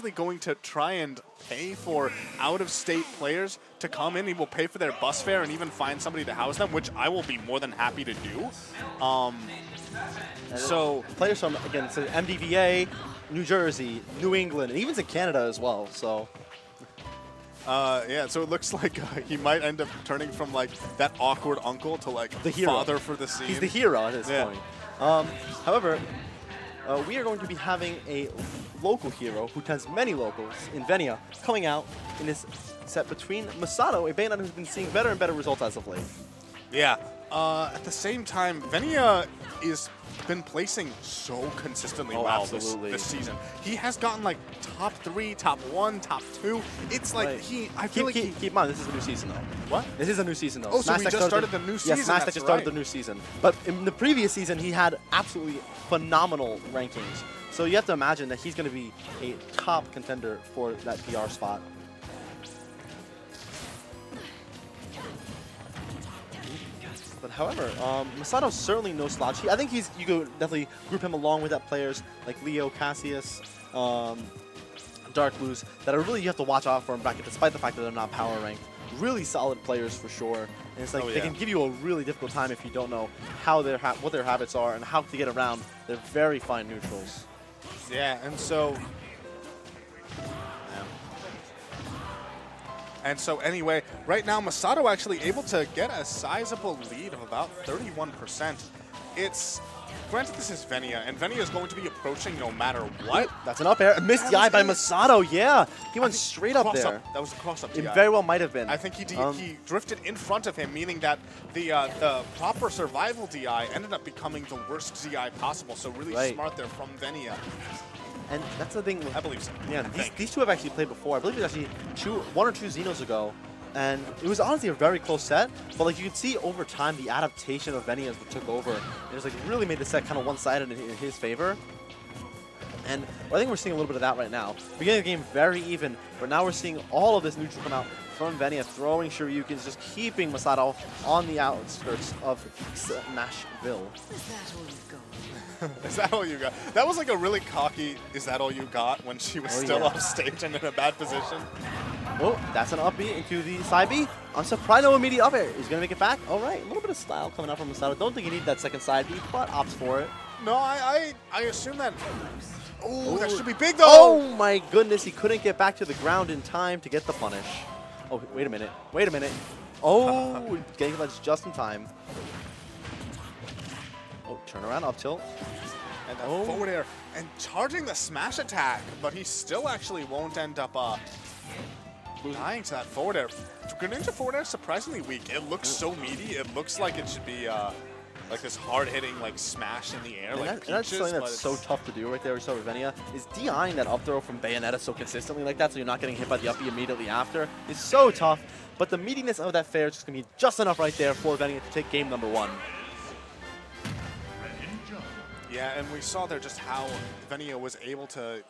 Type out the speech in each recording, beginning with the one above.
actually going to try and pay for out-of-state players to come in. He will pay for their bus fare and even find somebody to house them, which I will be more than happy to do. So players from, again, so MDVA, New Jersey, New England, and even to Canada as well. So yeah, so it looks like he might end up turning from like that awkward uncle to like the hero. Father for the scene. He's the hero at this point. However, we are going to be having a local hero who tends many locals in Venia coming out in this set between Masato, a Bayonetta who's been seeing better and better results as of late. Yeah. At the same time, Venia is been placing so consistently well this season. He has gotten like top 3, top 1, top 2. It's like I feel like keep in mind, this is a new season though. What? This is a new season though. Oh, so we just started the new season. Yes, Smash Tech just started the new season. But in the previous season, he had absolutely phenomenal rankings. So you have to imagine that he's going to be a top contender for that PR spot. But however, Masato's certainly no slouch. I think you could definitely group him along with that players like Leo, Cassius, Dark Blues that are really you have to watch out for in bracket, despite the fact that they're not power ranked. Really solid players for sure. And it's like they can give you a really difficult time if you don't know how what their habits are and how to get around their very fine neutrals. Yeah, and so. And so anyway, right now Masato actually able to get a sizable lead of about 31%. It's, granted this is Venia, and Venia is going to be approaching no matter what. That's an up air. Missed the eye by Masato, yeah. He went straight up there. That was a cross-up It very well might have been. I think he drifted in front of him, meaning that the proper survival DI ended up becoming the worst DI possible, so really smart there from Venia. And that's the thing. I believe so. Yeah, these two have actually played before. I believe it was actually 1 or 2 Xenos ago. And it was honestly a very close set. But like you could see over time, the adaptation of Venia as it took over. It was like really made the set kind of one-sided in his favor. And I think we're seeing a little bit of that right now. Beginning of the game, very even. But now we're seeing all of this neutral come out from Venia, throwing Shoryukens, just keeping Masato on the outskirts of Smashville. Is that all you got? That was like a really cocky, is that all you got, when she was still off stage and in a bad position. Oh, that's an up B into the side B. I'm surprised no immediate up air. He's going to make it back. All right, a little bit of style coming out from Masato. Don't think you need that second side B, but opts for it. No, I assume that. Oh, that should be big though. Oh my goodness, he couldn't get back to the ground in time to get the punish. Oh, wait a minute. Wait a minute. Oh, getting ledge just in time. Oh, turn around, up tilt. And then forward air. And charging the smash attack, but he still actually won't end up dying to that forward air. Greninja forward air surprisingly weak. It looks so meaty. It looks like it should be like this hard-hitting like smash in the air, like Peaches, that's something that's so tough to do right there. We saw with Venia is DIing that up throw from Bayonetta so consistently like that, so you're not getting hit by the up B immediately after. It's so tough, but the meatiness of that fair is just gonna be just enough right there for Venia to take game number 1. Yeah, and we saw there just how Venia was able to,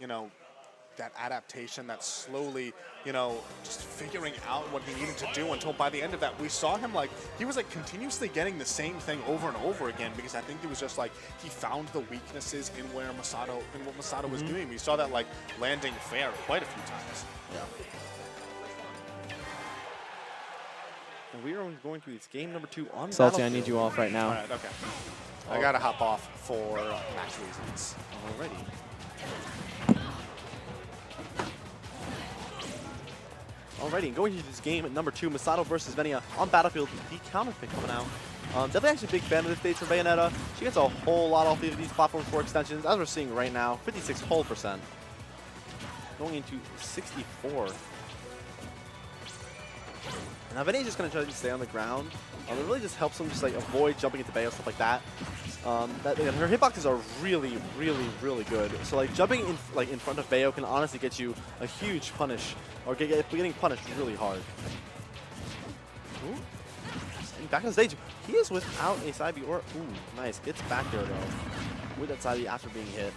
that adaptation, that slowly, just figuring out what he needed to do until by the end of that, we saw him he was continuously getting the same thing over and over again because I think it was just he found the weaknesses in what Masato was doing. We saw that landing fair quite a few times. Yeah. And we are going to this game number 2 on Salty, I need you off right now. All right, okay. I gotta hop off for match reasons. Alrighty, and going into this game at number 2, Masato versus Venia on Battlefield, the counter pick coming out. Definitely actually a big fan of this stage for Bayonetta. She gets a whole lot off of these platform 4 extensions, as we're seeing right now, 56 whole %. Going into 64. Now Venia's just going to try to stay on the ground. It really just helps him just avoid jumping into Bayo, stuff like that. Her hitboxes are really, really, really good. So jumping in front of Bayo can honestly get you a huge punish, or getting punished really hard. Ooh. And back on the stage, he is without a side B or nice. Gets back there though with that side B after being hit.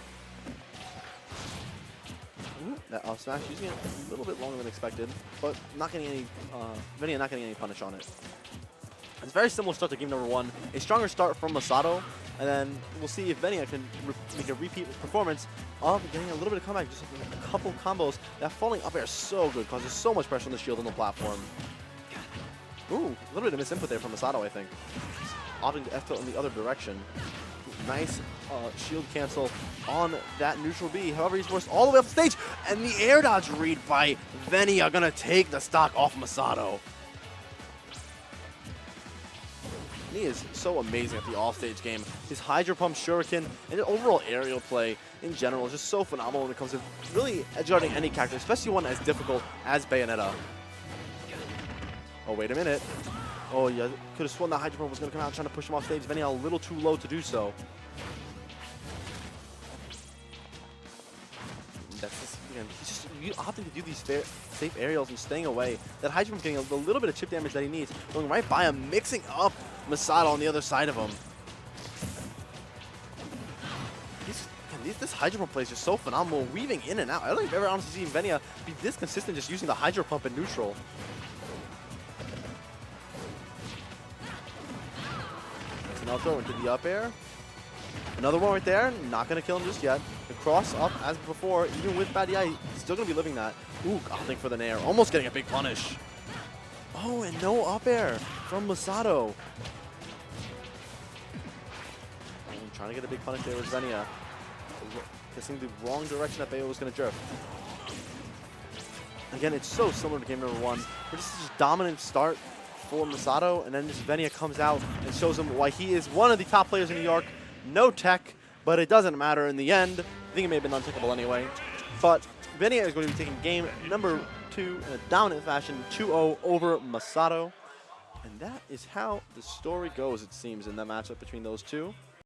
That up smash using it a little bit longer than expected, but not getting any. Venia not getting any punish on it. It's a very similar start to game number 1. A stronger start from Masato, And then we'll see if Venia can make a repeat performance of getting a little bit of comeback, just a couple combos. That falling up air is so good, causes so much pressure on the shield on the platform. Ooh, a little bit of misinput there from Masato, I think. Opting to F tilt in the other direction. Nice shield cancel on that neutral B. However, he's forced all the way up the stage, and the air dodge read by Venia gonna take the stock off Masato. He is so amazing at the offstage game. His Hydro Pump, Shuriken, and his overall aerial play in general is just so phenomenal when it comes to really edgeguarding any character, especially one as difficult as Bayonetta. Oh, wait a minute. Oh, yeah, could have sworn that Hydro Pump was going to come out trying to push him off stage. Venia a little too low to do so. That's just, again, he's just opting to do these safe aerials and staying away. That Hydro Pump getting a little bit of chip damage that he needs, going right by him, mixing up Masato on the other side of him. This Hydro Pump play is just so phenomenal, weaving in and out. I don't think I've ever honestly seen Venia be this consistent just using the Hydro Pump in neutral. Now throw into the up air. Another one right there. Not going to kill him just yet. The cross up as before. Even with bad DI, he's still going to be living that. Ooh, opting for the nair. Almost getting a big punish. Oh, and no up air from Masato. Trying to get a big punish there with Venia. Guessing the wrong direction that Bayo was going to drift. Again, it's so similar to game number 1. We're just a dominant start for Masato, and then just Venia comes out and shows him why he is one of the top players in New York. No tech, but it doesn't matter in the end. I think it may have been untechable anyway. But Venia is going to be taking game number 2 in a dominant fashion, 2-0 over Masato. And that is how the story goes, it seems, in that matchup between those two.